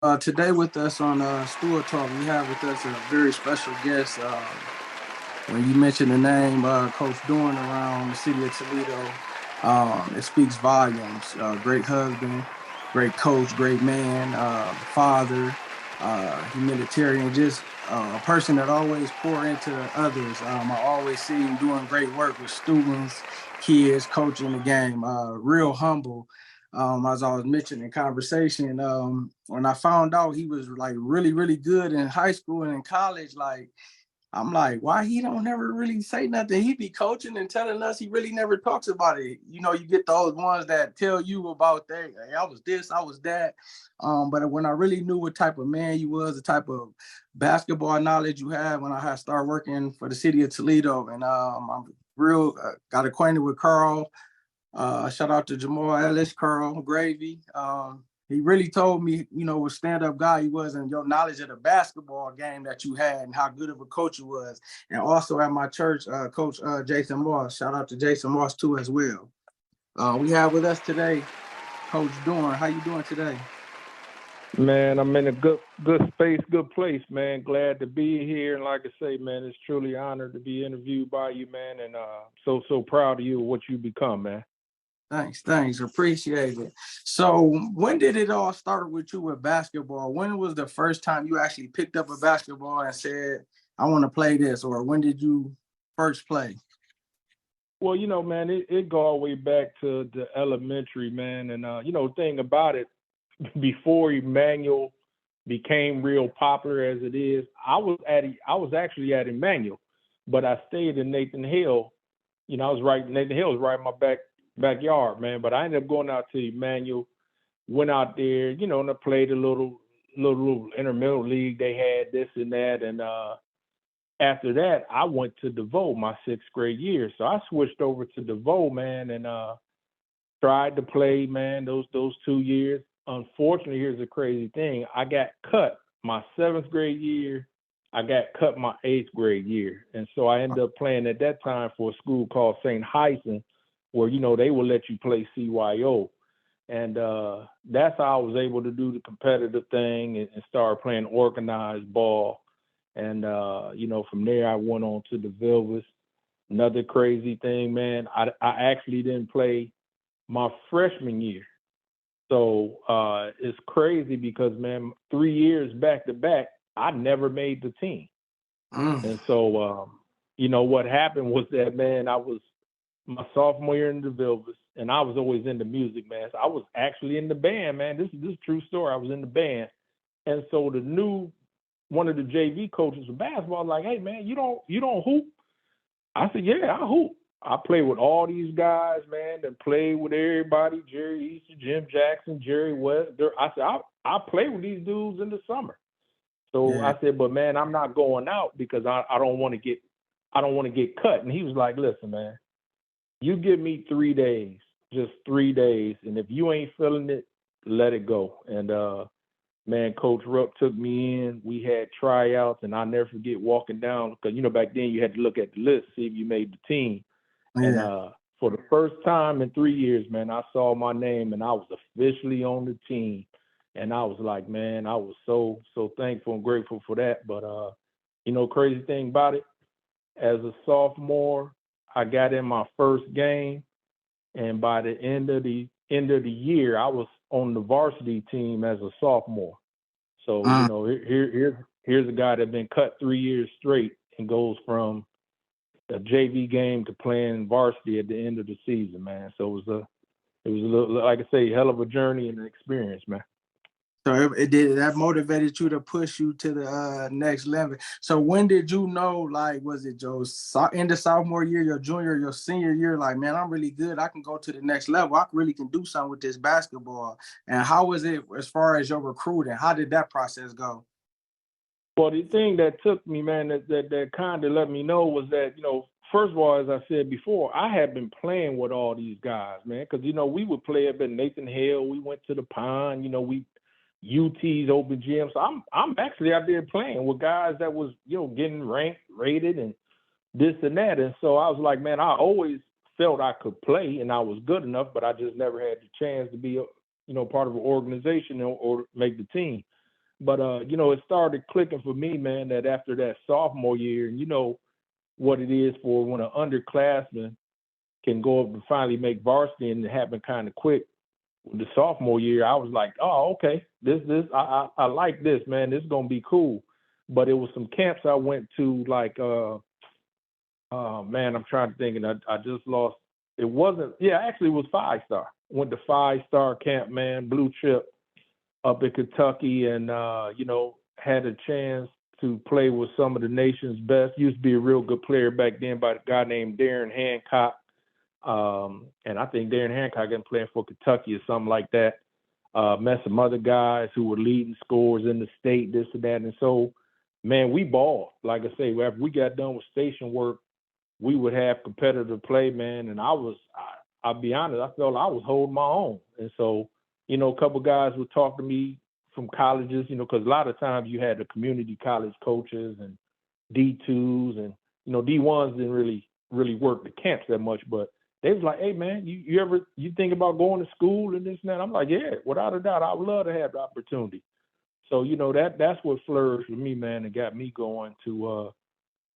Today with us on Stewart Talk, we have with us a very special guest. When you mention the name Coach Dorn around the city of Toledo, it speaks volumes. Great husband, great coach, great man, father, humanitarian, just a person that always pour into others. I always see him doing great work with students, kids, coaching the game. Real humble. As I was mentioning in conversation, when I found out he was like really, really good in high school and in college, like I'm like, why he don't never really say nothing? He be coaching and telling us he really never talks about it. You know, you get those ones that tell you about that. Hey, I was this, I was that. But when I really knew what type of man you was, the type of basketball knowledge you had, when I had started working for the city of Toledo, and I'm real got acquainted with Carl. Shout out to Jamal Ellis, Carl Gravy. He really told me, you know, what stand-up guy he was and your knowledge of the basketball game that you had and how good of a coach you was. And also at my church, Coach Jason Moss. Shout out to Jason Moss too as well. We have with us today, Coach Dorn. How you doing today? Man, I'm in a good space, good place, man. Glad to be here. And like I say, man, it's truly honored to be interviewed by you, man. And so proud of you of what you become, man. Thanks. Appreciate it. So when did it all start with you with basketball? When was the first time you actually picked up a basketball and said, I want to play this? Or when did you first play? Well, man, it go all the way back to the elementary, man. And the thing about it, before Emmanuel became real popular as it is, I was actually at Emmanuel, but I stayed in Nathan Hill. I was right. Nathan Hill was right in my backyard, man. But I ended up going out to Emmanuel, went out there, and I played a little intramural league. They had this and that, and after that, I went to DeVoe my sixth grade year. So I switched over to DeVoe, man, and tried to play, man, those 2 years. Unfortunately, here's the crazy thing. I got cut my seventh grade year. I got cut my eighth grade year. And so I ended up playing at that time for a school called St. Hyacin, where, they will let you play CYO. And that's how I was able to do the competitive thing and start playing organized ball. And, from there, I went on to the Vilvas. Another crazy thing, man, I actually didn't play my freshman year. So it's crazy because, man, 3 years back to back, I never made the team. Mm. And so, what happened was that, man, I was my sophomore year in the Vilvas, and I was always into music, man. So I was actually in the band, man. This is a true story. I was in the band. And so one of the JV coaches of basketball was like, hey, man, you don't hoop? I said, yeah, I hoop. I play with all these guys, man, and play with everybody, Jerry Easter, Jim Jackson, Jerry West. I said, I play with these dudes in the summer. So Yeah. I said, but man, I'm not going out because I don't want to get cut. And he was like, listen, man, you give me 3 days, just 3 days, and if you ain't feeling it, let it go. And man, Coach Rupp took me in. We had tryouts, and I'll never forget walking down because back then you had to look at the list, see if you made the team. And Yeah. for the first time in 3 years, man, I saw my name and I was officially on the team. And I was like, man, I was so thankful and grateful for that. But crazy thing about it, as a sophomore, I got in my first game, and by the end of the year, I was on the varsity team as a sophomore. So Mm. here's a guy that been cut 3 years straight and goes from a JV game to playing varsity at the end of the season, man. So it was a little, like I say, hell of a journey and an experience, man. So it did that motivated you to push you to the next level. So when did you know, like, was it your end of sophomore year, your junior, your senior year? Like, man, I'm really good. I can go to the next level. I really can do something with this basketball. And how was it as far as your recruiting? How did that process go? Well, the thing that took me, man, that kind of let me know was that, first of all, as I said before, I had been playing with all these guys, man, because, we would play up at Nathan Hill. We went to the Pond, we UT's open gym. So I'm actually out there playing with guys that was, getting ranked, rated, and this and that. And so I was like, man, I always felt I could play and I was good enough, but I just never had the chance to be, part of an organization or make the team. But it started clicking for me, man, that after that sophomore year, and you know what it is for when an underclassman can go up and finally make varsity, and it happened kind of quick. With the sophomore year, I was like, oh, okay, I like this, man. This is gonna be cool. But it was some camps I went to, like, man, I'm trying to think, and I just lost. It wasn't, yeah, actually, it was 5-star. Went to 5-star camp, man, blue chip up in Kentucky, and had a chance to play with some of the nation's best. Used to be a real good player back then by a guy named Darren Hancock. And I think Darren Hancock been playing for Kentucky or something like that. Met some other guys who were leading scorers in the state, this and that. And so, man, we balled. Like I say, after we got done with station work, we would have competitive play, man. And I'll be honest, I felt I was holding my own. And so, a couple guys would talk to me from colleges, because a lot of times you had the community college coaches and D2s, and, D1s didn't really work the camps that much, but they was like, hey, man, you think about going to school and this and that? I'm like, yeah, without a doubt, I would love to have the opportunity. So, that's what flourished with me, man, and got me going to,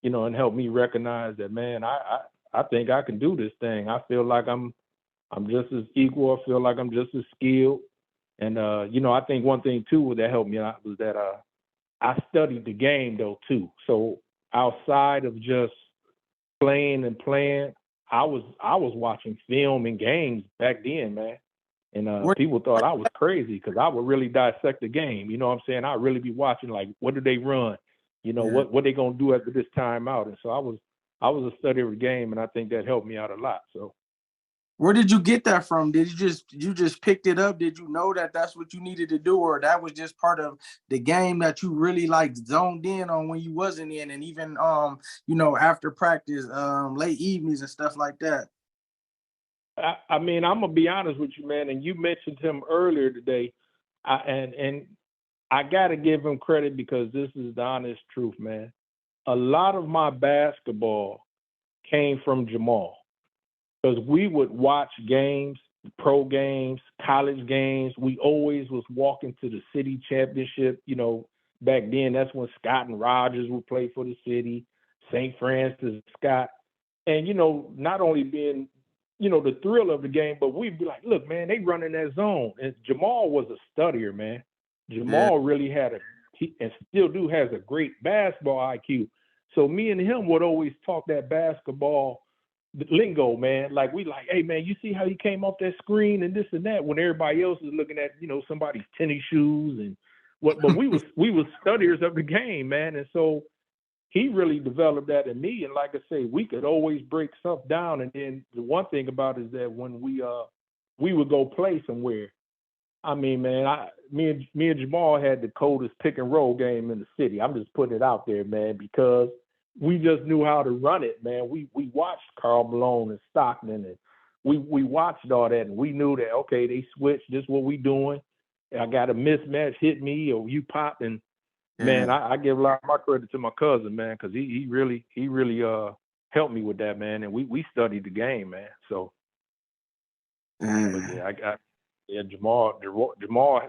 and helped me recognize that, man, I think I can do this thing. I feel like I'm just as equal. I feel like I'm just as skilled. And, I think one thing, too, that helped me out was that I studied the game, though, too. So outside of just playing, I was watching film and games back then, man. And people thought I was crazy because I would really dissect the game. You know what I'm saying? I'd really be watching, like, what do they run? What they going to do after this timeout? And so I was a study of the game, and I think that helped me out a lot. So. Where did you get that from? Did you just picked it up? Did you know that that's what you needed to do, or that was just part of the game that you really like zoned in on when you wasn't in, and even after practice, late evenings and stuff like that? I mean, I'm gonna be honest with you, man. And you mentioned him earlier today, and I gotta give him credit because this is the honest truth, man. A lot of my basketball came from Jamal. Because we would watch games, pro games, college games. We always was walking to the city championship. Back then, that's when Scott and Rogers would play for the city, St. Francis, Scott. And, not only being, the thrill of the game, but we'd be like, look, man, they running that zone. And Jamal was a studier, man. Jamal really had and still has a great basketball IQ. So me and him would always talk that basketball lingo, man. Like, we like, hey, man, you see how he came off that screen and this and that, when everybody else is looking at, somebody's tennis shoes and what. But we was studiers of the game, man. And so he really developed that in me. And like I say, we could always break stuff down. And then the one thing about it is that when we would go play somewhere, I mean, man, me and Jamal had the coldest pick and roll game in the city. I'm just putting it out there, man, because we just knew how to run it, man. We watched Karl Malone and Stockton, and we watched all that, and we knew that, okay, they switched. This is what we doing. I got a mismatch, hit me, or you pop, and man, I give a lot of my credit to my cousin, man, because he really helped me with that, man, and we studied the game, man. So, but yeah, Jamal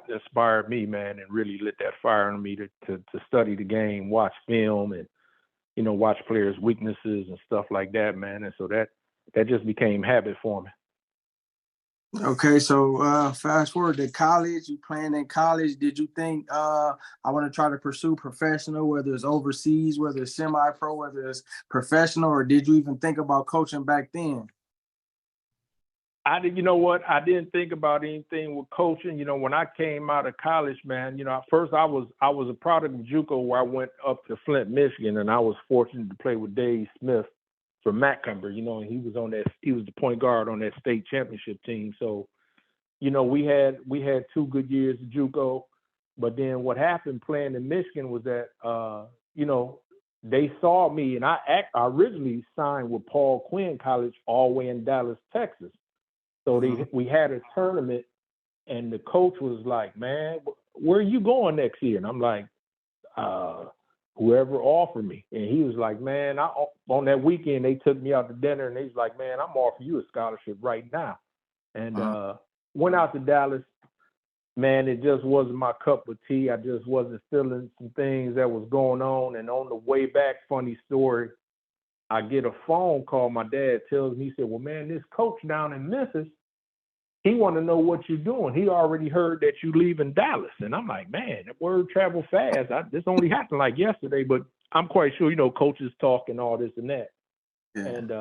inspired me, man, and really lit that fire in me to study the game, watch film, and watch players' weaknesses and stuff like that, man. And so that just became habit for me. Okay, so fast forward to college. You playing in college. Did you think I want to try to pursue professional, whether it's overseas, whether it's semi-pro, whether it's professional, or did you even think about coaching back then? You know what? I didn't think about anything with coaching. When I came out of college, man, first I was a product of JUCO, where I went up to Flint, Michigan, and I was fortunate to play with Dave Smith from Macomber, and he was the point guard on that state championship team. So, we had 2 good years at JUCO, but then what happened playing in Michigan was that, they saw me, and I originally signed with Paul Quinn College all the way in Dallas, Texas. So we had a tournament, and the coach was like, man, where are you going next year? And I'm like, whoever offered me. And he was like, man, on that weekend, they took me out to dinner, and he's like, man, I'm offering you a scholarship right now. And went out to Dallas, man, it just wasn't my cup of tea. I just wasn't feeling some things that was going on. And on the way back, funny story, I get a phone call. My dad tells me, he said, well, man, this coach down in Memphis, he want to know what you're doing. He already heard that you leaving Dallas. And I'm like, man, that word travel fast. This only happened like yesterday, but I'm quite sure, coaches talk and all this and that. Yeah. And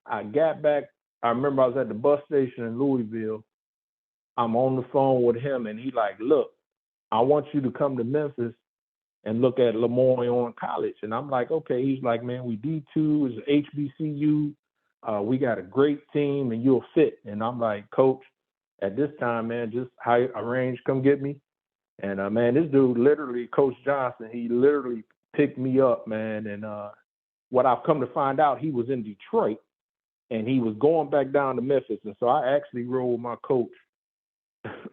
I got back. I remember I was at the bus station in Louisville. I'm on the phone with him, and he like, look, I want you to come to Memphis and look at LeMoyne College. And I'm like, okay. He's like, man, we D2, it's HBCU. We got a great team, and you'll fit. And I'm like, Coach, at this time, man, just high arrange, come get me. And, man, this dude literally, Coach Johnson, he literally picked me up, man. And what I've come to find out, he was in Detroit, and he was going back down to Memphis. And so I actually rode with my coach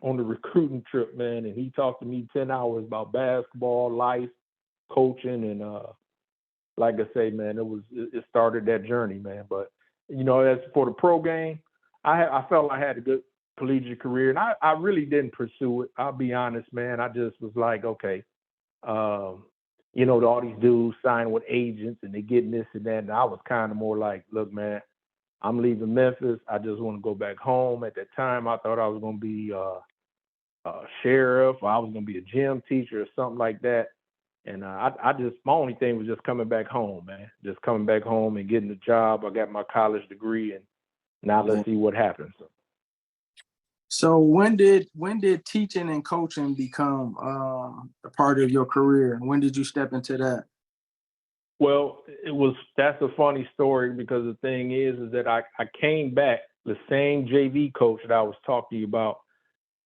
on the recruiting trip, man, and he talked to me 10 hours about basketball, life, coaching, and like I say, man, it started that journey, man. But as for the pro game, I felt I had a good collegiate career, and I really didn't pursue it. I'll be honest, man. I just was like, okay, all these dudes sign with agents and they getting this and that, and I was kind of more like, look, man, I'm leaving Memphis. I just want to go back home. At that time, I thought I was going to be a sheriff, or I was going to be a gym teacher or something like that. And my only thing was just coming back home, man. Just coming back home and getting a job. I got my college degree, and now let's see what happens. So when did teaching and coaching become a part of your career? When did you step into that? Well, that's a funny story, because the thing is that I came back, the same JV coach that I was talking to you about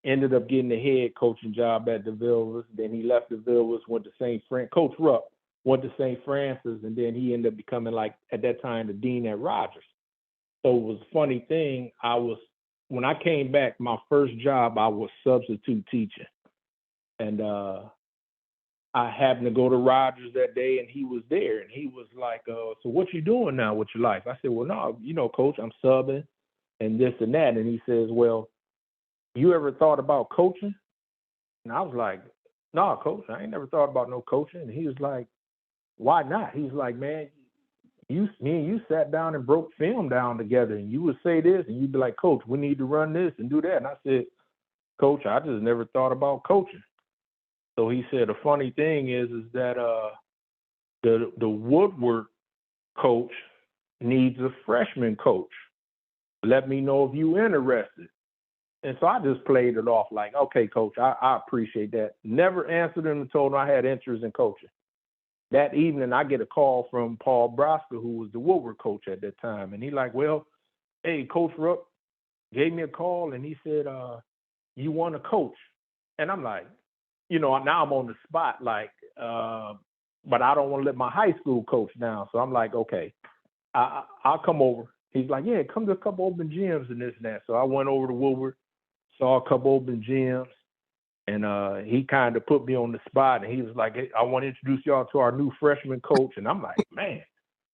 ended up getting the head coaching job at DeVilbiss. Then he left DeVilbiss, went to St. Francis. Coach Rupp went to St. Francis, and then he ended up becoming, like, at that time, the dean at Rogers. So it was a funny thing. When I came back, my first job, I was substitute teaching. And I happened to go to Rogers that day, and he was there, and he was like, so what you doing now with your life? I said, well, no, Coach, I'm subbing and this and that. And he says, well, you ever thought about coaching? And I was like, no, Coach, I ain't never thought about no coaching. And he was like, why not? He's like, man, me and you sat down and broke film down together, and you would say this, and you'd be like, Coach, we need to run this and do that. And I said, Coach, I just never thought about coaching. So he said, the funny thing is that the Woodward coach needs a freshman coach. Let me know if you interested. And so I just played it off like, okay, Coach, I appreciate that. Never answered him and told him I had interest in coaching. That evening, I get a call from Paul Brosker, who was the Woodward coach at that time. And he like, well, hey, Coach Rupp gave me a call, and he said, you want to coach? And I'm like, now I'm on the spot, like, but I don't want to let my high school coach down. So I'm like, okay, I'll come over. He's like, yeah, come to a couple open gyms and this and that. So I went over to Woodward, saw a couple open gyms, and he kind of put me on the spot. And he was like, hey, I want to introduce y'all to our new freshman coach. And I'm like, man,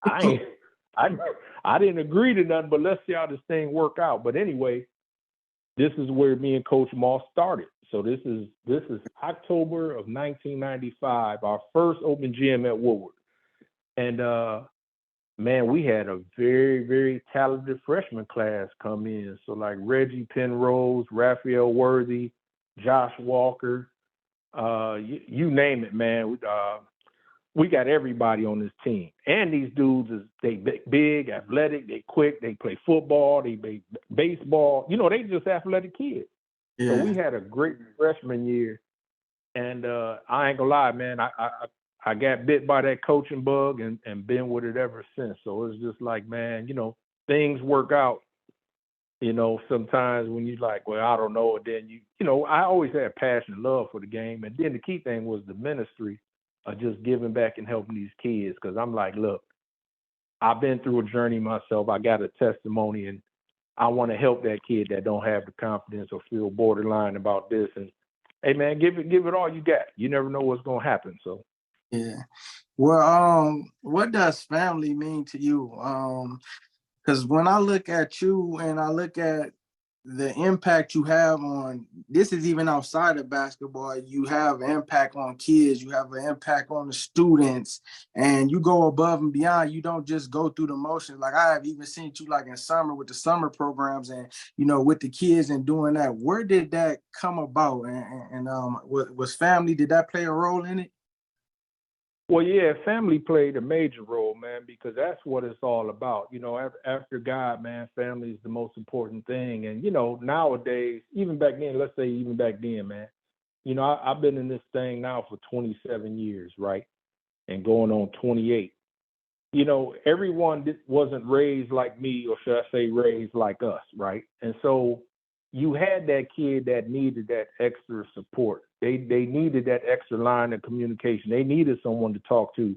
I didn't agree to nothing, but let's see how this thing work out. But anyway, this is where me and Coach Moss started. So this is October of 1995, our first open gym at Woodward. And, man, we had a very, very talented freshman class come in. So like Reggie Penrose, Raphael Worthy, Josh Walker, you name it, man. We got everybody on this team. And these dudes, they big, athletic, they quick, they play football, they play baseball. They just athletic kids. Yeah. So we had a great freshman year. And I ain't gonna lie, man, I got bit by that coaching bug and been with it ever since. So it's just like, man, things work out, sometimes when you like, well, I don't know. And then I always had passion and love for the game. And then the key thing was the ministry of just giving back and helping these kids. Cause I'm like, look, I've been through a journey myself. I got a testimony, and I want to help that kid that don't have the confidence or feel borderline about this. And hey, man, give it all you got. You never know what's going to happen. So. Yeah. Well, what does family mean to you? Because when I look at you and I look at the impact you have on, this is even outside of basketball, you have an impact on kids, you have an impact on the students, and you go above and beyond. You don't just go through the motions. Like I have even seen you like in summer with the summer programs and, you know, with the kids and doing that. Where did that come about? And was family, did that play a role in it? Well, yeah, family played a major role, man, because that's what it's all about. You know, after God, man, family is the most important thing. And, you know, nowadays, even back then, let's say even back then, man, you know, I've been in this thing now for 27 years, right? And going on 28. You know, everyone wasn't raised like me, or should I say raised like us, right? And so you had that kid that needed that extra support. They needed that extra line of communication. They needed someone to talk to.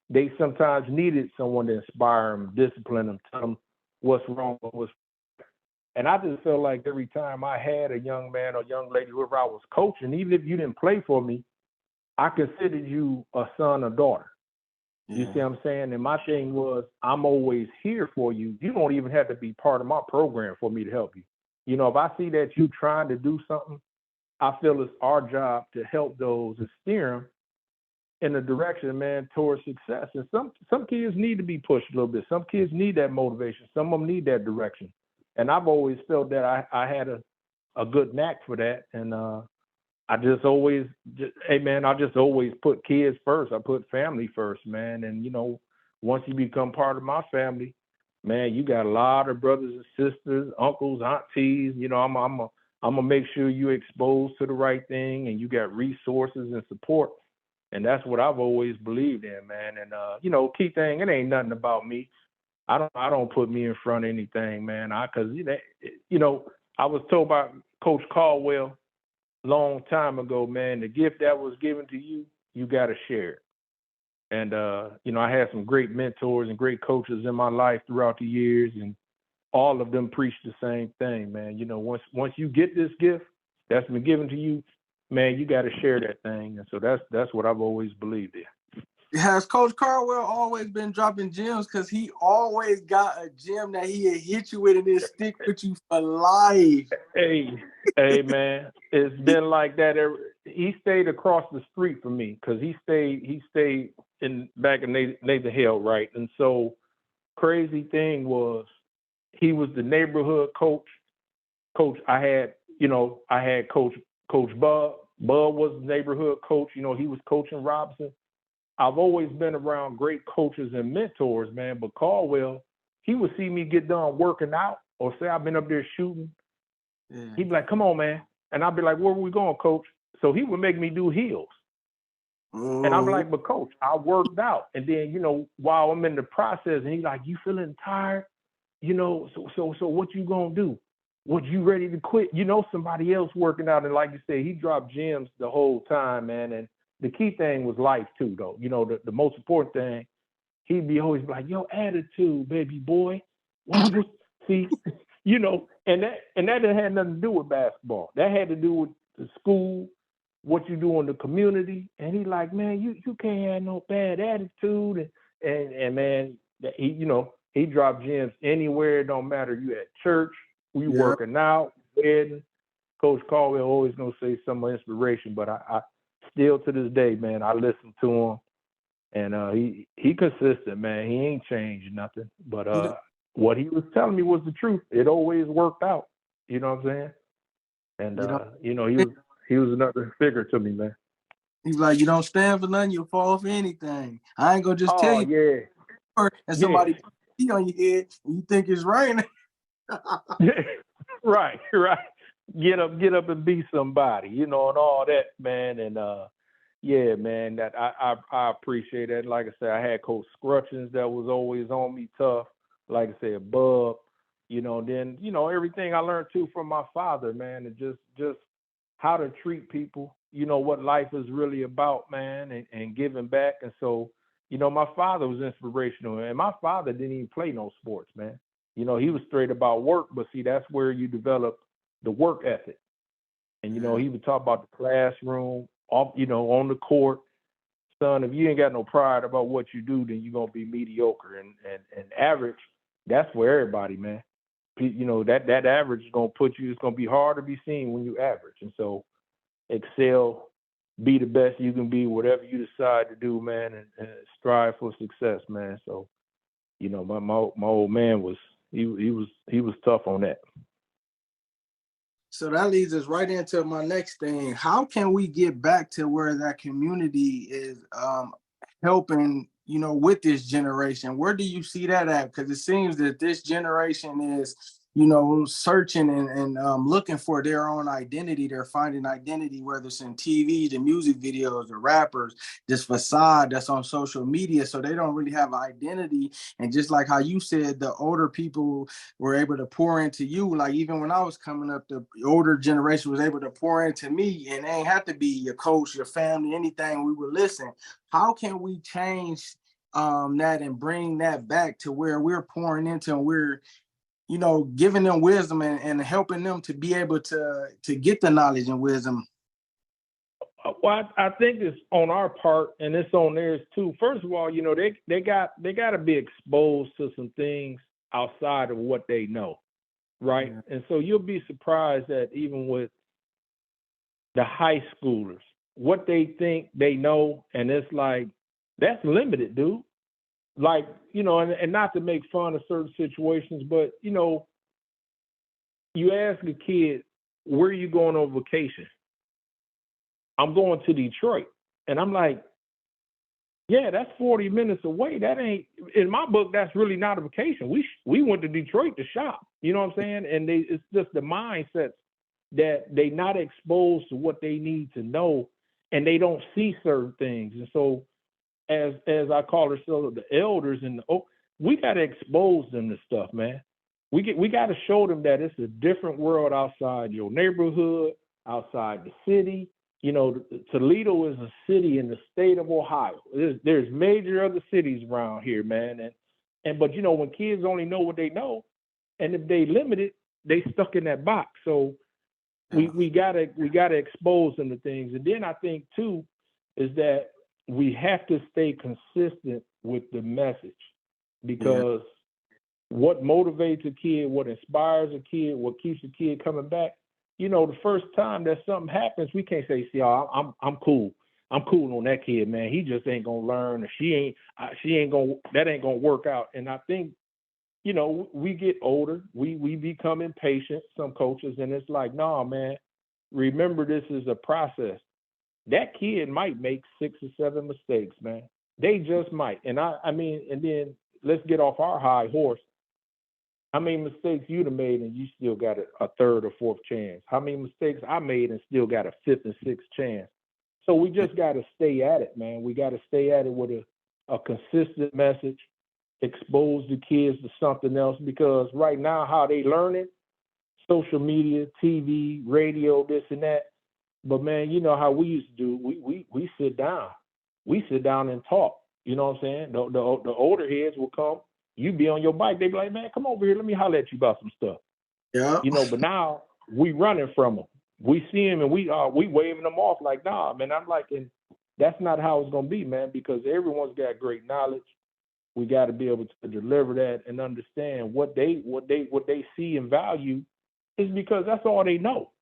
They sometimes needed someone to inspire them, discipline them, tell them what's wrong, what's. And I just felt like every time I had a young man or young lady, whoever I was coaching, even if you didn't play for me, I considered you a son or daughter. You Yeah. see what I'm saying? And my thing was, I'm always here for you. You don't even have to be part of my program for me to help you. You know, if I see that you trying to do something, I feel it's our job to help those and steer them in the direction, man, towards success. And some kids need to be pushed a little bit. Some kids need that motivation. Some of them need that direction. And I've always felt that I had a good knack for that. And I just always, hey, man, I just always put kids first. I put family first, man. And, you know, once you become part of my family, man, you got a lot of brothers and sisters, uncles, aunties. You know, I'm gonna make sure you're exposed to the right thing and you got resources and support. And that's what I've always believed in, man. And you know, key thing, it ain't nothing about me. I don't put me in front of anything, man. Cause you know, I was told by Coach Caldwell long time ago, man, the gift that was given to you, you gotta share it. And you know, I had some great mentors and great coaches in my life throughout the years, and all of them preach the same thing, man. You know, once you get this gift that's been given to you, man, you got to share that thing. And so that's what I've always believed in. Has Coach Cardwell always been dropping gems? Because he always got a gem that he hit you with and it stick with you for life. Hey, man, it's been like that. He stayed across the street from me because he stayed in back in Nathan Hill, right? And so crazy thing was he was the neighborhood coach. I had Coach Bud. Bud was the neighborhood coach. You know, he was coaching Robinson. I've always been around great coaches and mentors, man. But Caldwell, he would see me get done working out or say I've been up there shooting. Yeah. He'd be like, "Come on, man," and I'd be like, "Where are we going, coach?" So he would make me do heels. And I'm Oh, like, "But coach, I worked out." And then, you know, while I'm in the process, and he's like, "You feeling tired? You know, so what you gonna do? What, you ready to quit?" You know, somebody else working out. And like you said, he dropped gems the whole time, man. And the key thing was life too, though. You know, the most important thing, he'd be always like, "Yo, attitude, baby boy. What see, you know," and that didn't have nothing to do with basketball. That had to do with the school, what you do in the community. And he like, "Man, you can't have no bad attitude." And man, he, you know, he dropped gems anywhere. It don't matter. You at church, we yeah. working out, wedding. Coach Caldwell always gonna say some inspiration, but I still to this day, man, I listen to him. And he consistent, man. He ain't changed nothing. But You know, what he was telling me was the truth. It always worked out. You know what I'm saying? And you know, you know, he was another figure to me, man. he's like, you don't stand for nothing, you'll fall for anything. I ain't gonna just tell Oh you, yeah, and yeah, somebody pee on your head and you think it's raining. right, right. Get up and be somebody, you know, and all that, man. And yeah, man, that I appreciate that. Like I said, I had Coach Scrutchins that was always on me tough. Like I said, Bub, you know, then, you know, everything I learned too from my father, man, and just how to treat people, you know, what life is really about, man, and giving back. And so, you know, my father was inspirational, and my father didn't even play no sports, man. You know, he was straight about work, but see, that's where you develop the work ethic. And, you know, Yeah. he would talk about the classroom, off, you know, on the court. Son, if you ain't got no pride about what you do, then you're going to be mediocre and average. That's for everybody, man. you know, that average is going to put you, it's going to be hard to be seen when you average. And so excel, be the best you can be, whatever you decide to do, man, and strive for success, man. So, you know, my old man was, he was tough on that. So that leads us right into my next thing. How can we get back to where that community is helping, you know, with this generation? Where do you see that at? Because it seems that this generation is, you know, searching and looking for their own identity. They're finding identity, whether it's in TV, the music videos, the rappers, this facade that's on social media. So they don't really have an identity. And just like how you said, the older people were able to pour into you. Like even when I was coming up, the older generation was able to pour into me, and it ain't have to be your coach, your family, anything. We would listen. How can we change that and bring that back to where we're pouring into and we're, you know, giving them wisdom and helping them to be able to get the knowledge and wisdom? Well, I think it's on our part and it's on theirs too. First of all, you know, they got to be exposed to some things outside of what they know, right? Yeah. And so you'll be surprised that even with the high schoolers, what they think they know, and it's like, that's limited, dude. Like, you know, and not to make fun of certain situations, but, you know, you ask a kid, where are you going on vacation? I'm going to Detroit. And I'm like, yeah, that's 40 minutes away. That ain't, in my book, that's really not a vacation. We went to Detroit to shop. You know what I'm saying? And it's just the mindset that they not exposed to what they need to know, and they don't see certain things. And so, as I call ourselves, the elders, and we got to expose them to stuff, man. We got to show them that it's a different world outside your neighborhood, outside the city. You know, Toledo is a city in the state of Ohio. There's major other cities around here, man. But you know, when kids only know what they know, and if they limit it, they stuck in that box. So we gotta expose them to things. And then I think too is that we have to stay consistent with the message, because what motivates a kid, what inspires a kid, what keeps a kid coming back, you know, the first time that something happens, we can't say, see, I'm cool. I'm cool on that kid, man. He just ain't gonna learn, or that ain't gonna work out. And I think, you know, we get older, we become impatient, some coaches, and it's like, nah, man, remember this is a process. That kid might make 6 or 7 mistakes, man. They just might. And I mean, and then let's get off our high horse. How many mistakes you'd have made and you still got a third or fourth chance? How many mistakes I made and still got a 5th and 6th chance? So we just got to stay at it, man. We got to stay at it with a consistent message, expose the kids to something else, because right now how they learning, social media, TV, radio, this and that. But man, you know how we used to do. We sit down. We sit down and talk. You know what I'm saying? The older heads will come. You be on your bike. They be like, man, come over here. Let me holler at you about some stuff. Yeah. You know, but now we running from them. We see them and we waving them off like, nah, man. I'm like, and that's not how it's gonna be, man, because everyone's got great knowledge. We got to be able to deliver that and understand what they see and value is because that's all they know.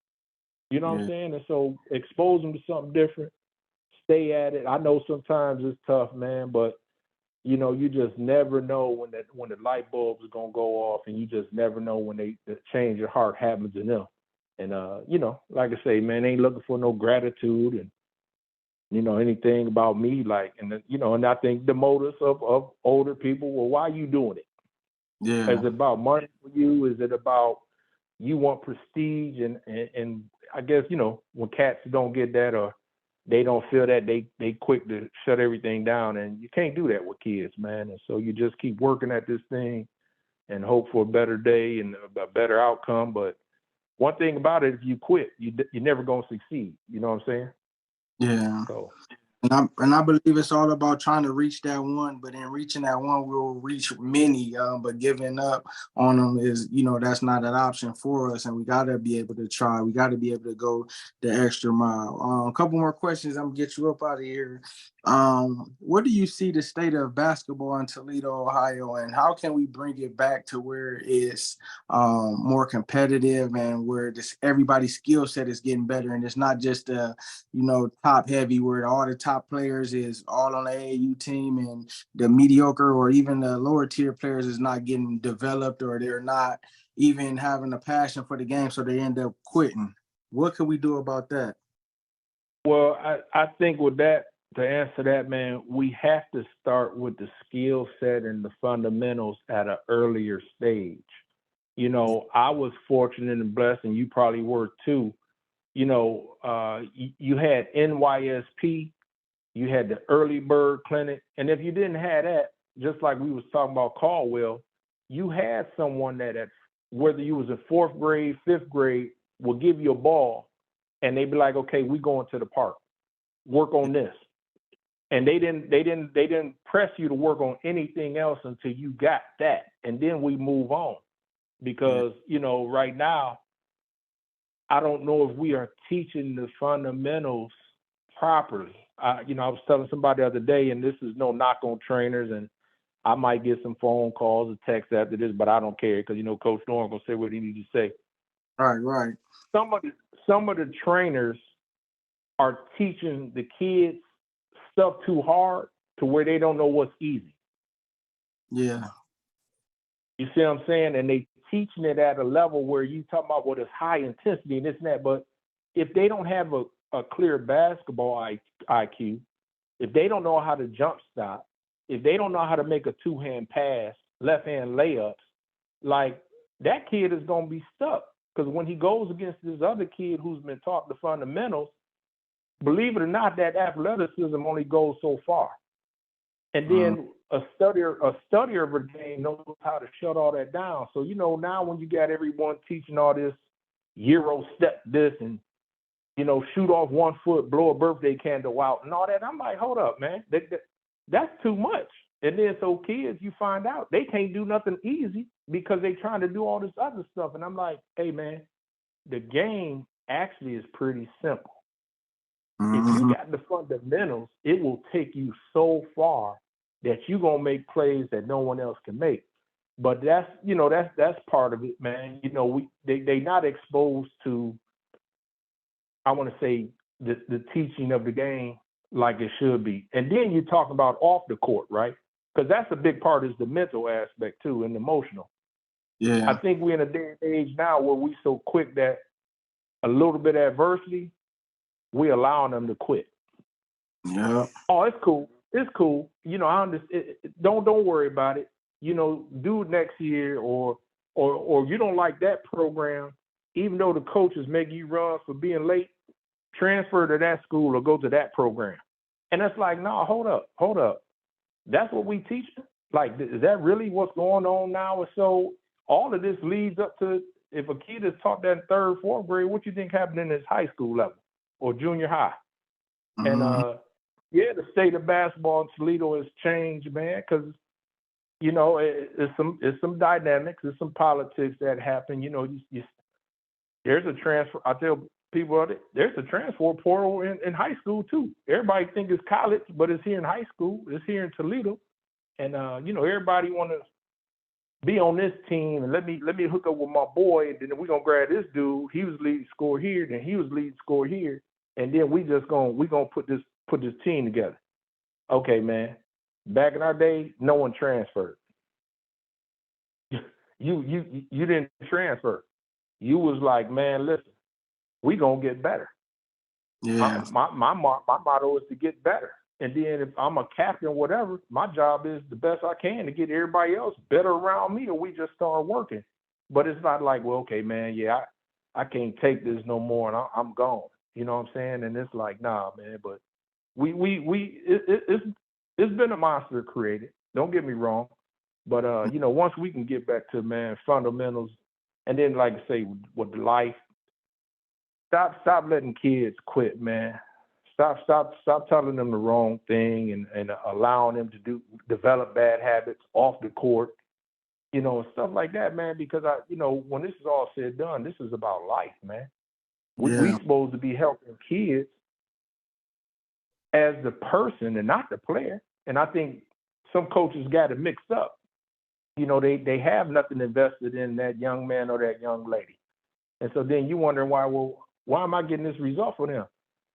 You know what I'm saying? And so expose them to something different, stay at it. I know sometimes it's tough, man, but you know, you just never know when the light bulb is gonna go off, and you just never know when the change of heart happens in them. And you know, like I say, man, ain't looking for no gratitude and, you know, anything about me, like, and you know, and I think the motives of older people, well, why are you doing it? Yeah. Is it about money for you? Is it about you want prestige? And I guess, you know, when cats don't get that, or they don't feel that, they quick to shut everything down, and you can't do that with kids, man. And so you just keep working at this thing and hope for a better day and a better outcome. But one thing about it, if you quit, you're never gonna succeed. You know what I'm saying? Yeah. So And I believe it's all about trying to reach that one, but in reaching that one, we'll reach many. But giving up on them is, that's not an option for us. And we got to be able to try. We got to be able to go the extra mile. A couple more questions. I'm gonna get you up out of here. What do you see the state of basketball in Toledo, Ohio, and how can we bring it back to where it's more competitive and where everybody's skill set is getting better, and it's not just top heavy where all the top players is all on the AAU team and the mediocre or even the lower tier players is not getting developed or they're not even having a passion for the game, so they end up quitting. What can we do about that? Well, I think with that, to answer that, man, we have to start with the skill set and the fundamentals at an earlier stage. I was fortunate and blessed, and you probably were too. You had NYSP, you had the Early Bird Clinic, and if you didn't have that, just like we was talking about Caldwell, you had someone that whether you was in fourth grade, fifth grade, will give you a ball, and they'd be like, okay, we going to the park, work on this. And they didn't press you to work on anything else until you got that, and then we move on. Because right now, I don't know if we are teaching the fundamentals properly. I was telling somebody the other day, and this is no knock on trainers, and I might get some phone calls or texts after this, but I don't care because Coach Dorn gonna say what he needs to say. Right. Some of the trainers are teaching the kids stuff too hard to where they don't know what's easy. Yeah. You see what I'm saying? And they teaching it at a level where you talking about what is high intensity and this and that. But if they don't have a clear basketball IQ, if they don't know how to jump stop, if they don't know how to make a two-hand pass, left-hand layups, like that kid is going to be stuck. Because when he goes against this other kid who's been taught the fundamentals, believe it or not, that athleticism only goes so far. And then a studier of a game knows how to shut all that down. So, now when you got everyone teaching all this Euro step this and, shoot off 1 foot, blow a birthday candle out and all that, I'm like, hold up, man. That's too much. And then so kids, you find out they can't do nothing easy because they trying to do all this other stuff. And I'm like, hey, man, the game actually is pretty simple. If you got the fundamentals, it will take you so far that you're going to make plays that no one else can make. But that's part of it, man. They not exposed to, I want to say, the teaching of the game like it should be. And then you're talking about off the court, right? Because that's a big part is the mental aspect too and emotional. Yeah. I think we're in a day and age now where we so quick that a little bit of adversity, we allowing them to quit. Yeah. Oh, it's cool. It's cool. I understand. Don't worry about it. Do it next year, or you don't like that program, even though the coaches make you run for being late, transfer to that school or go to that program. And it's like, no, hold up. That's what we teach. Like, is that really what's going on now? And so all of this leads up to, if a kid is taught that in third, fourth grade, what you think happened in his high school level or junior high? And the state of basketball in Toledo has changed, man, because it's some dynamics, there's some politics that happen. There's a transfer. I tell people there's a transfer portal in high school too. Everybody think it's college, but it's here in high school. It's here in Toledo, and everybody want to be on this team and let me hook up with my boy, and then we're gonna grab this dude. He was leading score here, then he was leading score here, and then we gonna put this team together. Okay, man. Back in our day, no one transferred. You didn't transfer. You was like, man, listen, we gonna get better. Yeah. My motto is to get better. And then if I'm a captain, whatever, my job is the best I can to get everybody else better around me, or we just start working. But it's not like, well, okay, man, yeah, I can't take this no more, and I'm gone. You know what I'm saying? And it's like, nah, man. But it's been a monster created. Don't get me wrong. But once we can get back to, man, fundamentals, and then like I say with life, stop letting kids quit, man. Stop telling them the wrong thing and allowing them to develop bad habits off the court, and stuff like that, man. Because when this is all said and done, this is about life, man. We Yeah. supposed to be helping kids as the person and not the player. And I think some coaches got it mixed up. They have nothing invested in that young man or that young lady. And so then you wondering why am I getting this result for them?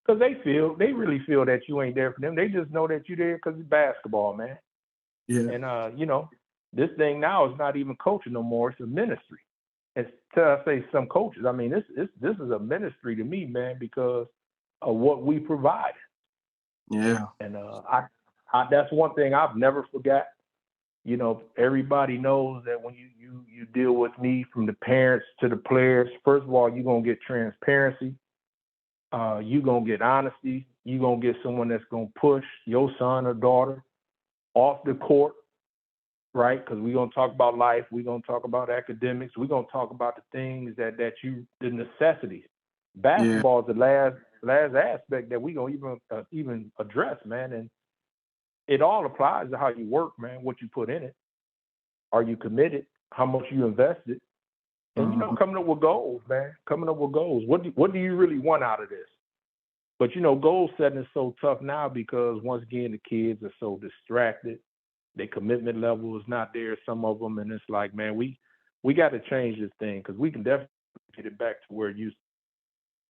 Because they really feel that you ain't there for them. They just know that you're there because it's basketball, man. Yeah. And, this thing now is not even coaching no more. It's a ministry. And I say some coaches, I mean, this is a ministry to me, man, because of what we provide. Yeah. And I that's one thing I've never forgot. Everybody knows that when you deal with me, from the parents to the players, first of all, you're going to get transparency. You're going to get honesty. You're going to get someone that's going to push your son or daughter off the court, right? Because we're going to talk about life. We're going to talk about academics. We're going to talk about the things the necessities. Basketball is the last aspect that we're going to even address, man. And it all applies to how you work, man, what you put in it. Are you committed? How much you invested? And, coming up with goals, man. Coming up with goals. What do you really want out of this? But, goal setting is so tough now because, once again, the kids are so distracted. Their commitment level is not there, some of them. And it's like, man, we got to change this thing because we can definitely get it back to where it used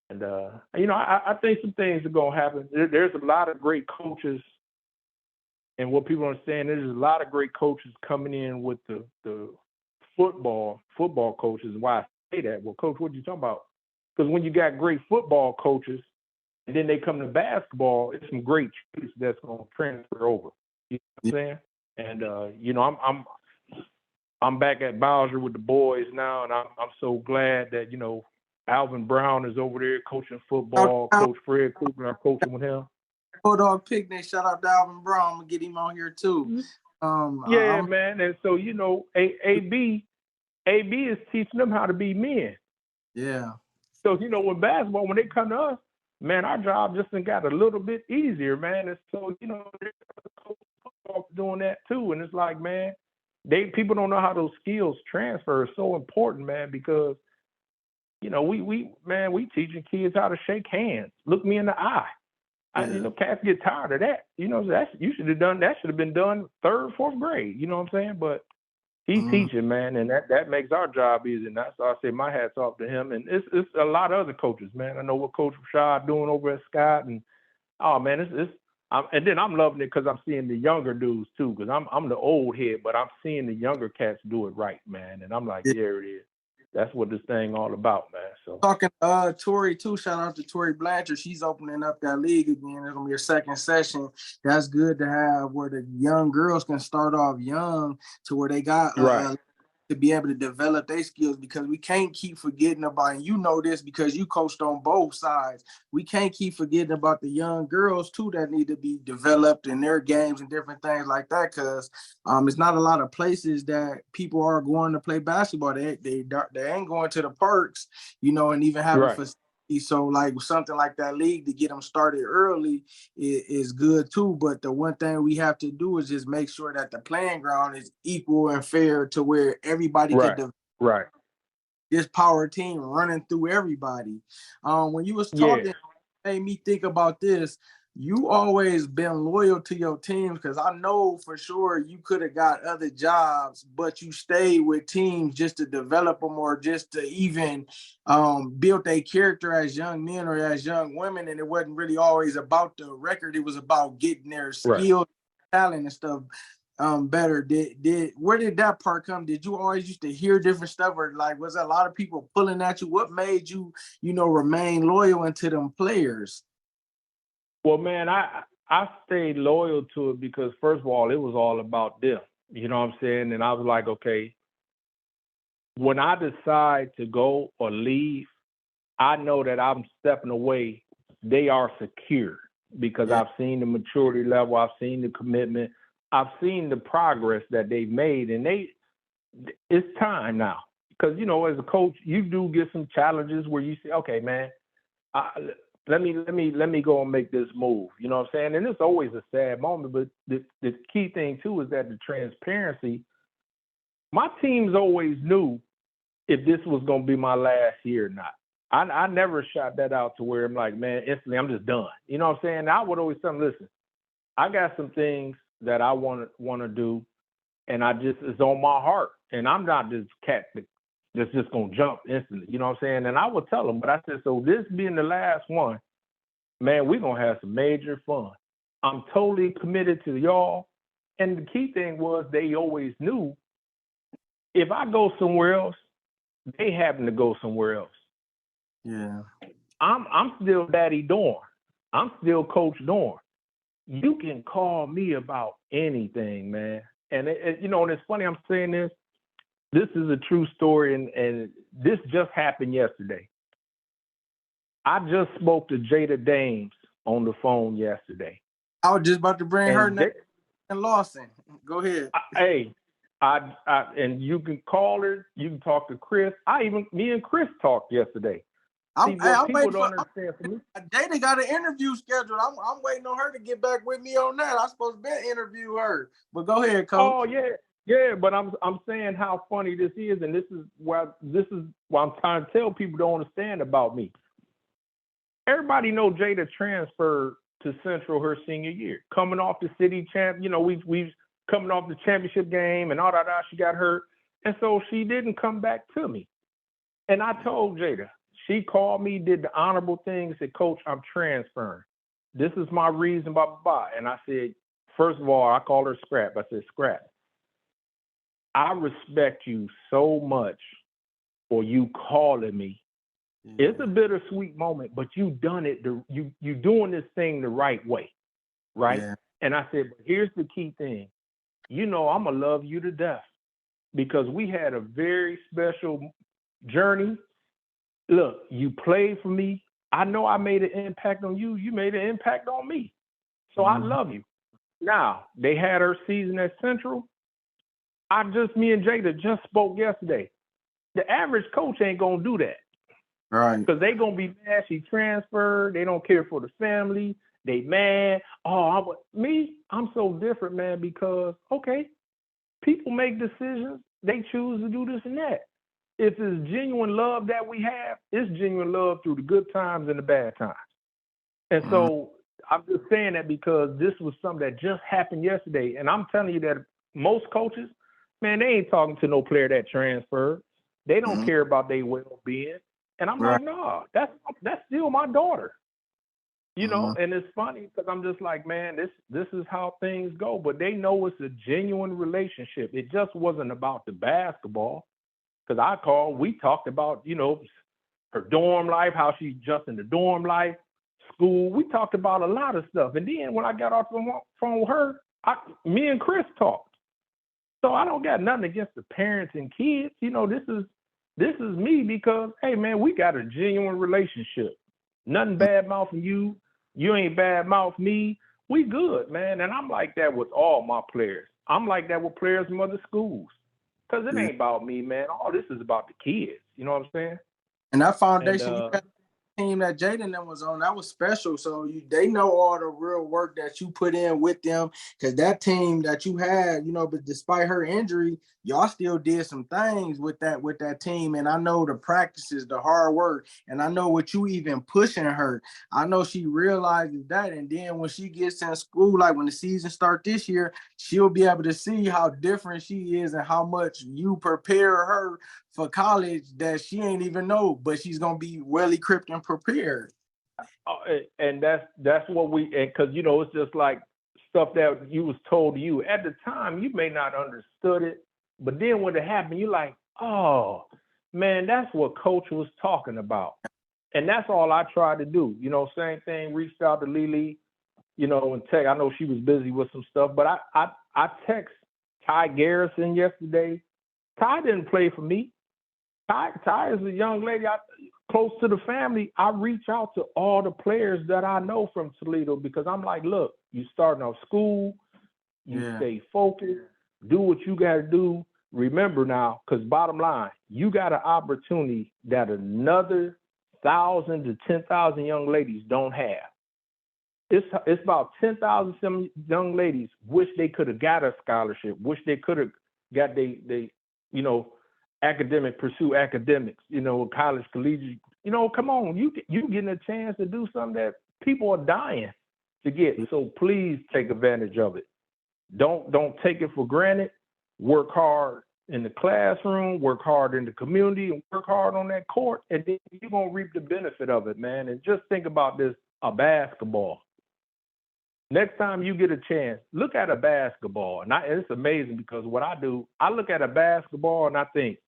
to be. And, I think some things are going to happen. There's a lot of great coaches. And what people understand, there's a lot of great coaches coming in with the football coaches. Why I say that? Well, Coach, what are you talking about? Because when you got great football coaches, and then they come to basketball, it's some great traits that's going to transfer over. You know what I'm saying? And I'm back at Bowser with the boys now, and I'm so glad that Alvin Brown is over there coaching football. Coach Fred Kruger, I'm coaching with him. Bulldog Picnic. Shout out to Alvin Brown. I'm gonna get him on here too. Man. And so AB is teaching them how to be men. Yeah. So with basketball, when they come to us, man, our job just got a little bit easier, man. And so there's football doing that too. And it's like, man, people don't know how those skills transfer. It's so important, man, because we teaching kids how to shake hands, look me in the eye. Cats get tired of that. You should have done that. Should have been done 3rd, 4th grade. You know what I'm saying? But he's teaching, man, and that makes our job easy. And that's why I say my hat's off to him. And it's a lot of other coaches, man. I know what Coach Rashad doing over at Scott, and man, and then I'm loving it because I'm seeing the younger dudes too. Because I'm the old head, but I'm seeing the younger cats do it right, man. And I'm like, there it is. That's what this thing all about, man. So talking Tori too. Shout out to Tori Blanchard. She's opening up that league again. It's gonna be her 2nd session. That's good to have where the young girls can start off young to where they got right. To be able to develop their skills, because we can't keep forgetting about, and this because you coached on both sides. We can't keep forgetting about the young girls too that need to be developed in their games and different things like that, because it's not a lot of places that people are going to play basketball. They ain't going to the parks, and even having facilities. So like something like that league to get them started early is good too. But the one thing we have to do is just make sure that the playing ground is equal and fair to where everybody can develop this power team running through everybody. When you was talking, it made me think about this. You always been loyal to your teams, because I know for sure you could have got other jobs, but you stayed with teams just to develop them or just to even build their character as young men or as young women. And it wasn't really always about the record. It was about getting their skill, talent, and stuff better. Where did that part come? Did you always used to hear different stuff, or like was there a lot of people pulling at you? What made you, remain loyal into them players? Well, man, I stayed loyal to it because, first of all, it was all about them. You know what I'm saying? And I was like, okay, when I decide to go or leave, I know that I'm stepping away. They are secure because I've seen the maturity level. I've seen the commitment. I've seen the progress that they've made. And it's time now. Because, as a coach, you do get some challenges where you say, okay, man, let me go and make this move. You know what I'm saying? And it's always a sad moment, but the key thing too is that the transparency. My teams always knew if this was going to be my last year or not. I never shot that out to where I'm like, man, instantly I'm just done. You know what I'm saying? I would always tell them, listen, I got some things that I want to do, and it's on my heart, and I'm not this cat that's just gonna jump instantly. You know what I'm saying? And I would tell them, but I said, so this being the last one, man, we're gonna have some major fun. I'm totally committed to y'all. And the key thing was they always knew if I go somewhere else, they happen to go somewhere else. Yeah. I'm still Daddy Dorn. I'm still Coach Dorn. You can call me about anything, man. And and it's funny I'm saying this. This is a true story, and this just happened yesterday. I just spoke to Jada Dames on the phone yesterday. I was just about to bring her name and Lawson. Go ahead. And you can call her. You can talk to Chris. Me and Chris talked yesterday. I'm Jada got an interview scheduled. I'm waiting on her to get back with me on that. I'm supposed to be interview her. But go ahead, Coach. Oh yeah. But I'm saying how funny this is, and this is why I'm trying to tell people don't understand about me. Everybody know Jada transferred to Central her senior year, coming off the city champ. We've coming off the championship game and all that. She got hurt, and so she didn't come back to me. And I told Jada. She called me, did the honorable thing, said, Coach, I'm transferring. This is my reason, blah, blah, blah. And I said, first of all, I called her Scrap. I said, Scrap, I respect you so much for you calling me. Yeah. It's a bittersweet moment, but you done it. You doing this thing the right way, right? Yeah. And I said, but here's the key thing. I'm going to love you to death because we had a very special journey. Look, you played for me. I know I made an impact on you. You made an impact on me. So I love you. Now, they had her season at Central. Me and Jada just spoke yesterday. The average coach ain't going to do that. Right. Because they going to be mad she transferred. They don't care for the family. They mad. I'm so different, man, because, okay, people make decisions. They choose to do this and that. If it's genuine love that we have, it's genuine love through the good times and the bad times. And so I'm just saying that because this was something that just happened yesterday. And I'm telling you that most coaches, man, they ain't talking to no player that transferred. They don't care about their well-being. And I'm like, no, that's still my daughter. And it's funny because I'm just like, man, this is how things go. But they know it's a genuine relationship. It just wasn't about the basketball. Because we talked about, her dorm life, how she just in the dorm life, school. We talked about a lot of stuff. And then when I got off the phone with her, me and Chris talked. So I don't got nothing against the parents and kids. This is me because, hey, man, we got a genuine relationship. Nothing bad mouthing you. You ain't bad mouth me. We good, man. And I'm like that with all my players. I'm like that with players from other schools. Because it ain't about me, man. All this is about the kids. You know what I'm saying? And that foundation you had, team that Jaden was on, that was special. So they know all the real work that you put in with them. Because that team that you had, but despite her injury, y'all still did some things with that team. And I know the practices, the hard work, and I know what you even pushing her. I know she realizes that. And then when she gets in school, like when the season starts this year, she'll be able to see how different she is and how much you prepare her for college that she ain't even know, but she's gonna be well equipped and prepared. And that's what because it's just like stuff that you was told to you at the time. You may not understood it, but then when it happened, you're like, oh man, that's what Coach was talking about. And that's all I tried to do. Same thing. Reached out to Lily, and text. I know she was busy with some stuff, but I text Ty Garrison yesterday. Ty didn't play for me. Ty is a young lady close to the family. I reach out to all the players that I know from Toledo because I'm like, look, you starting off school, you stay focused, do what you got to do. Remember now, because bottom line, you got an opportunity that another 1,000 to 10,000 young ladies don't have. It's about 10,000 some young ladies wish they could have got a scholarship, wish they could have got they pursue academics, college, collegiate. Come on, you getting a chance to do something that people are dying to get. So please take advantage of it. Don't take it for granted. Work hard in the classroom, work hard in the community, and work hard on that court, and then you're gonna reap the benefit of it, man. And just think about this: a basketball. Next time you get a chance, look at a basketball. And it's amazing because what I do, I look at a basketball and I think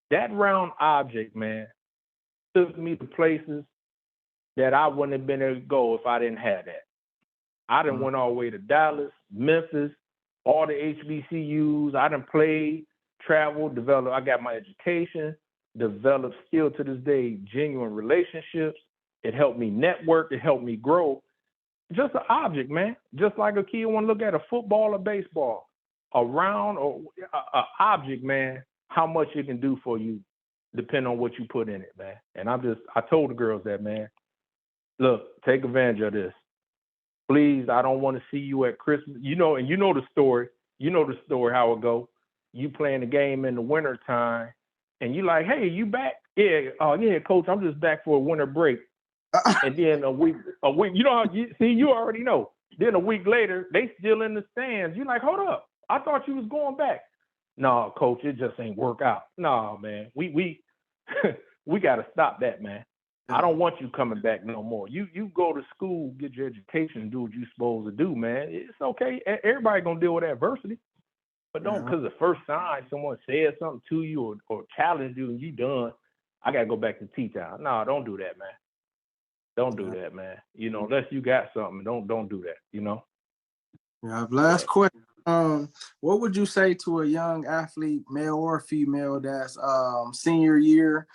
that round object, man, took me to places that I wouldn't have been able to go if I didn't have that. I done went all the way to Dallas, Memphis, all the HBCUs. I done played, traveled, developed. I got my education, developed still to this day genuine relationships. It helped me network. It helped me grow. Just an object, man. Just like a kid want to look at a football or baseball, a round or an object, man, how much it can do for you depending on what you put in it, man. And I told the girls that, man, look, take advantage of this. Please, I don't want to see you at Christmas. And you know the story. You know the story, how it go. You playing the game in the winter time, and you like, hey, you back? Yeah, yeah, coach, I'm just back for a winter break. And then a week, you already know. Then a week later, they still in the stands. You like, hold up, I thought you was going back. No, coach, it just ain't work out. No, man, we we got to stop that, man. I don't want you coming back no more. You go to school, get your education, do what you're supposed to do, man. It's okay. Everybody gonna deal with adversity, but don't because the first time someone says something to you or challenged you and you done, I gotta go back to T-Town. No, don't do that, man. Don't do that, man. Unless you got something, don't do that. Yeah. Last question. What would you say to a young athlete, male or female, that's senior year?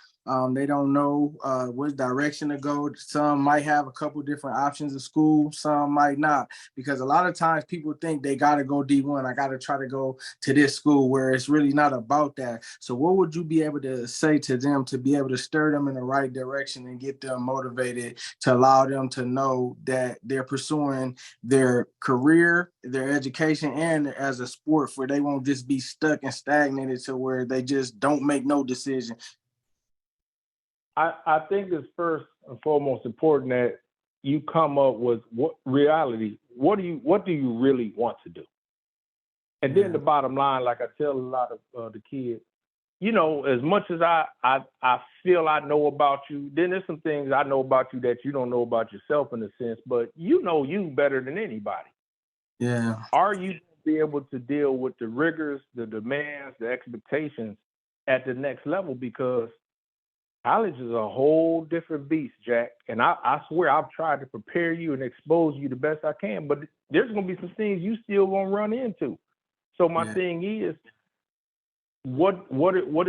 They don't know which direction to go. Some might have a couple different options of school. Some might not, because a lot of times people think they got to go D1. I got to try to go to this school, where it's really not about that. So what would you be able to say to them to be able to stir them in the right direction and get them motivated, to allow them to know that they're pursuing their career, their education, and as a sport, where they won't just be stuck and stagnated to where they just don't make no decision? I think it's first and foremost important that you come up with what reality. What do you really want to do? And then the bottom line, like I tell a lot of the kids, as much as I feel I know about you, then there's some things I know about you that you don't know about yourself in a sense, but you know you better than anybody. Yeah. Are you be able to deal with the rigors, the demands, the expectations at the next level? Because college is a whole different beast, Jack. And I swear I've tried to prepare you and expose you the best I can, but there's going to be some things you still going to run into. So my thing is, what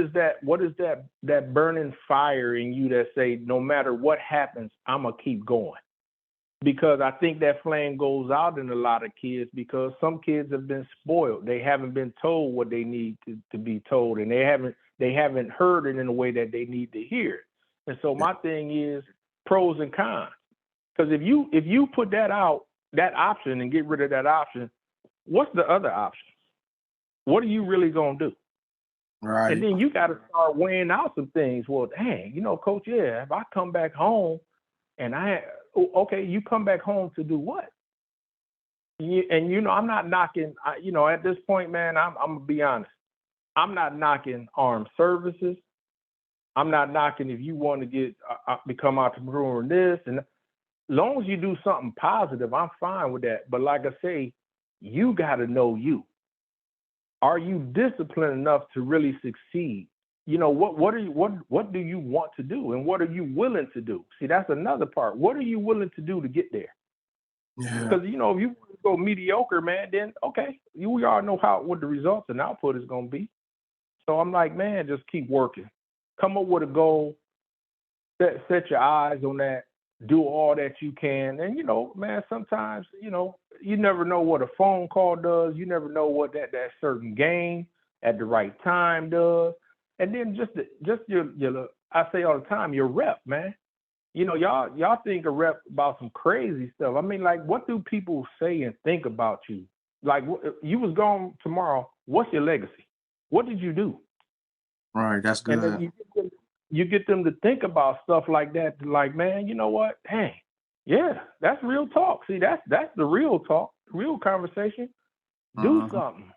is that burning fire in you that say, no matter what happens, I'm going to keep going? Because I think that flame goes out in a lot of kids because some kids have been spoiled. They haven't been told what they need to be told, and they haven't heard it in a way that they need to hear it. And so my thing is pros and cons. Because if you put that option and get rid of that option, what's the other option? What are you really going to do? Right. And then you got to start weighing out some things. Well, dang, coach, if I come back home and you come back home to do what? And I'm not knocking, at this point, man, I'm going to be honest. I'm not knocking armed services. I'm not knocking if you want to get become entrepreneur in this. And as long as you do something positive, I'm fine with that. But like I say, you got to know you. Are you disciplined enough to really succeed? What do you want to do, and what are you willing to do? See, that's another part. What are you willing to do to get there? Because if you go mediocre, man, then okay, we all know what the results and output is going to be. So I'm like, man, just keep working. Come up with a goal. Set your eyes on that. Do all that you can. And, man, sometimes, you never know what a phone call does. You never know what that certain game at the right time does. And then just your I say all the time, your rep, man. y'all think a rep about some crazy stuff. I mean, like, what do people say and think about you? Like, you was gone tomorrow. What's your legacy? What did you do? Right, that's And good. then you get them to think about stuff like that. Like, man, you know what? Dang, yeah, that's real talk. See, that's the real talk, real conversation. Do something.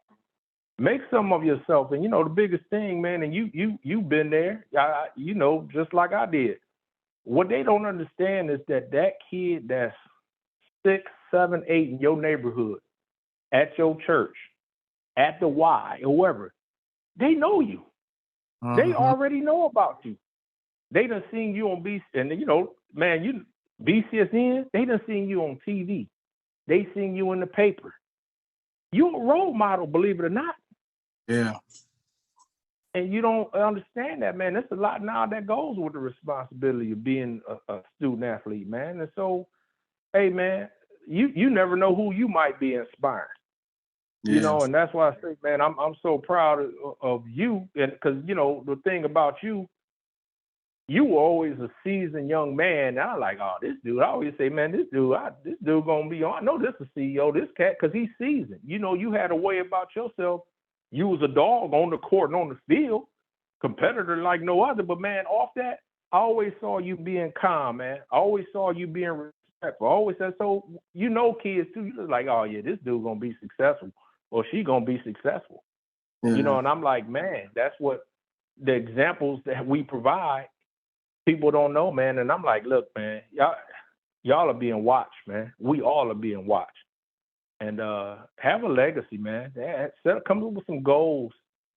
Make some of yourself. And the biggest thing, man, and you've been there, just like I did. What they don't understand is that kid that's 6, 7, 8 in your neighborhood, at your church, at the Y, or wherever, they know you. They already know about you. They done seen you on BC, and man, BCSN, they done seen you on TV. They seen you in the paper. You're a role model, believe it or not. Yeah. And you don't understand that, man. There's a lot now that goes with the responsibility of being a student athlete, man. And so, hey, man, you never know who you might be inspiring. Yeah. And that's why I say, man, I'm so proud of you, and because the thing about you, you were always a seasoned young man. And I'm like, oh, this dude. I always say, man, this dude gonna be on. I know this is CEO, this cat, because he's seasoned. You had a way about yourself. You was a dog on the court and on the field, competitor like no other. But man, off that, I always saw you being calm, man. I always saw you being respectful. I always said, so kids too. You just like, oh yeah, this dude gonna be successful, or she gonna be successful. Yeah. And I'm like, man, that's what the examples that we provide. People don't know, man. And I'm like, look, man, y'all are being watched, man. We all are being watched. And have a legacy, man. Come up with some goals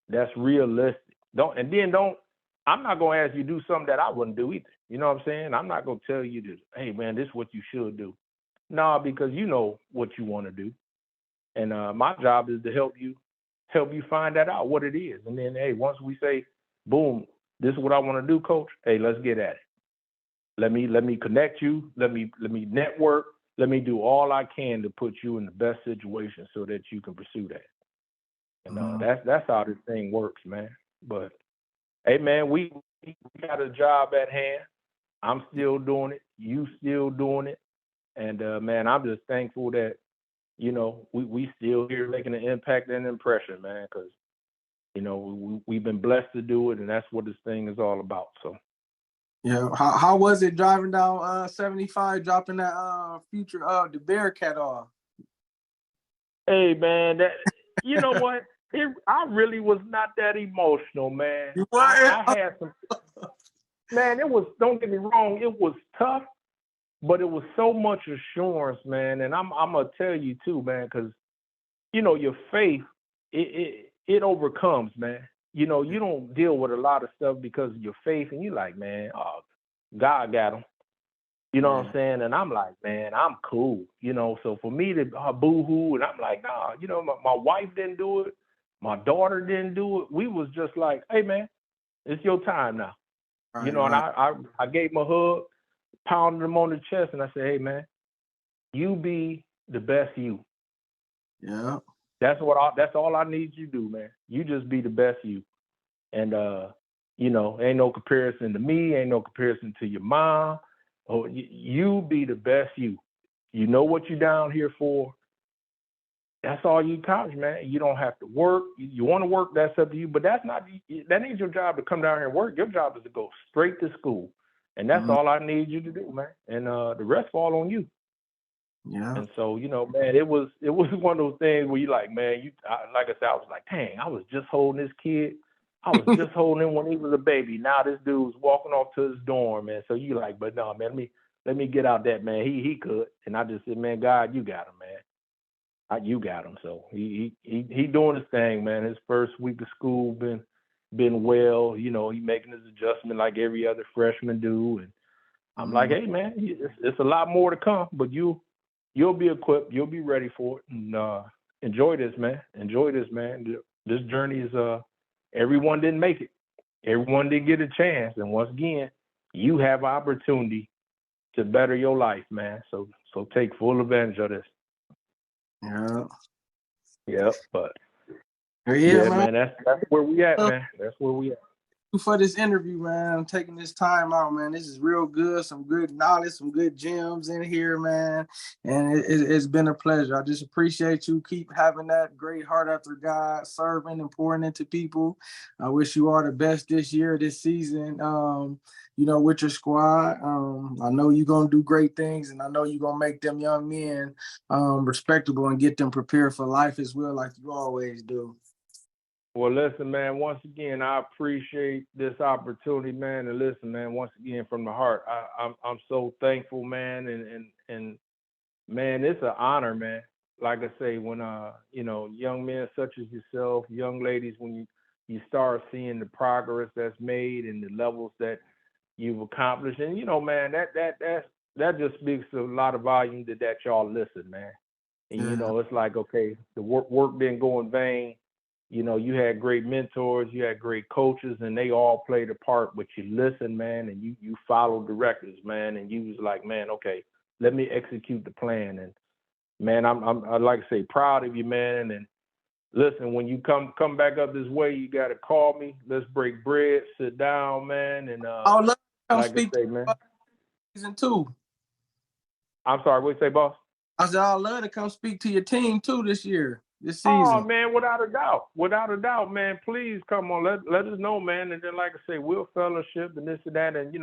that's realistic. I'm not gonna ask you to do something that I wouldn't do either. You know what I'm saying? I'm not gonna tell you to, hey man, this is what you should do. No, because you know what you want to do. And my job is to help you find that out, what it is. And then, hey, once we say, boom, this is what I want to do, coach. Hey, let's get at it. Let me connect you. Let me network. Let me do all I can to put you in the best situation so that you can pursue that. And that's how this thing works, man. But hey, man, we got a job at hand. I'm still doing it. You still doing it. And man, I'm just thankful that we still here making an impact and impression, man. Because we've been blessed to do it, and that's what this thing is all about. So. Yeah. How was it driving down 75, dropping that future the Bearcat off? Hey man, you know what? I really was not that emotional, man. I had some, man. It was. Don't get me wrong. It was tough, but it was so much assurance, man. And I'm gonna tell you too, man, because your faith it overcomes, man. You don't deal with a lot of stuff because of your faith, and you're like, man, oh, God got him. You know what I'm saying? And I'm like, man, I'm cool. So for me to boo-hoo, and I'm like, nah, my wife didn't do it. My daughter didn't do it. We was just like, hey, man, it's your time now. Right, And I gave him a hug, pounded him on the chest, and I said, hey, man, you be the best you. Yeah. That's all I need you to do, man. You just be the best you. And, ain't no comparison to me, ain't no comparison to your mom. Oh, you be the best you. You know what you're down here for. That's all you count, man. You don't have to work. You want to work, that's up to you. But that ain't your job to come down here and work. Your job is to go straight to school. And that's all I need you to do, man. And the rest fall on you. Yeah. And so, man, it was one of those things where you like, man, like I said, I was like, dang, I was just holding this kid. I was just holding him when he was a baby. Now this dude's walking off to his dorm, man. So you like, but no, man, let me get out that, man. He could. And I just said, man, God, you got him, man. You got him. So he doing his thing, man. His first week of school been well. He making his adjustment like every other freshman do. And I'm like, hey, man, it's a lot more to come, but you'll be equipped. You'll be ready for it. And enjoy this, man. Enjoy this, man. This journey is everyone didn't make it. Everyone didn't get a chance. And once again, you have opportunity to better your life, man. So take full advantage of this. Yeah. Yep. But yeah, man, that's where we at, man. That's where we at. for this interview, man. I'm taking this time out, man. This is real good. Some good knowledge, some good gems in here, man. And it's been a pleasure. I just appreciate you. Keep having that great heart after God, serving and pouring into people. I wish you all the best this year, this season. With your squad. I know you're gonna do great things, and I know you're gonna make them young men respectable and get them prepared for life as well, like you always do. Well, listen, man, once again, I appreciate this opportunity, man. And listen, man, once again, from the heart, I'm so thankful, man. And man, it's an honor, man. Like I say, when, young men such as yourself, young ladies, when you start seeing the progress that's made and the levels that you've accomplished. And, man, that just speaks a lot of volume that y'all listen, man. And, it's like, okay, the work didn't go in vain. You had great mentors, you had great coaches, and they all played a part, but you listened, man, and you followed directives, man, and you was like, man, okay, let me execute the plan. And man, I'd like to say proud of you, man. And listen, when you come back up this way, you gotta call me. Let's break bread, sit down, man, and I would love to come like speak I say, man. Season 2. I'm sorry, what you say, boss? I said I'd love to come speak to your team too this season. Oh man, without a doubt, man. Please come on, let us know, man. And then, like I say, we'll fellowship and this and that, and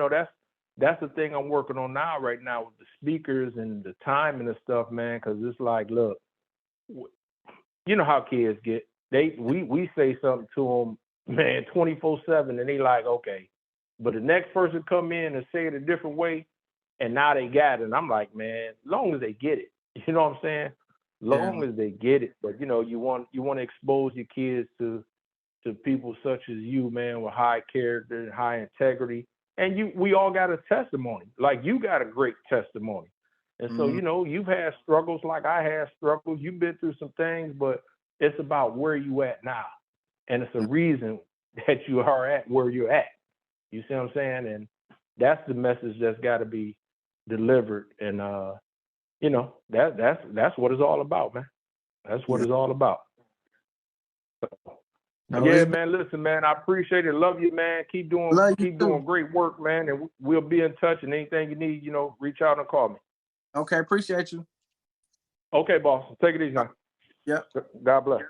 that's the thing I'm working on right now with the speakers and the timing and stuff, man. Because it's like, look, you know how kids get. We say something to them, man, 24/7, and they like, okay, but the next person come in and say it a different way, and now they got it. And I'm like, man, as long as they get it, you know what I'm saying? Long as they get it. But you want to expose your kids to people such as you, man, with high character and high integrity. And we all got a testimony. Like, you got a great testimony. And so, you've had struggles like I had struggles. You've been through some things, but it's about where you at now. And it's a reason that you are at where you're at. You see what I'm saying? And that's the message that's got to be delivered. And that's what it's all about, man. That's what it's all about. Yeah, man. Listen, man. I appreciate it. Love you, man. Keep doing great work, man. And we'll be in touch. And anything you need, reach out and call me. Okay, appreciate you. Okay, boss. Take it easy now. Yep. God bless.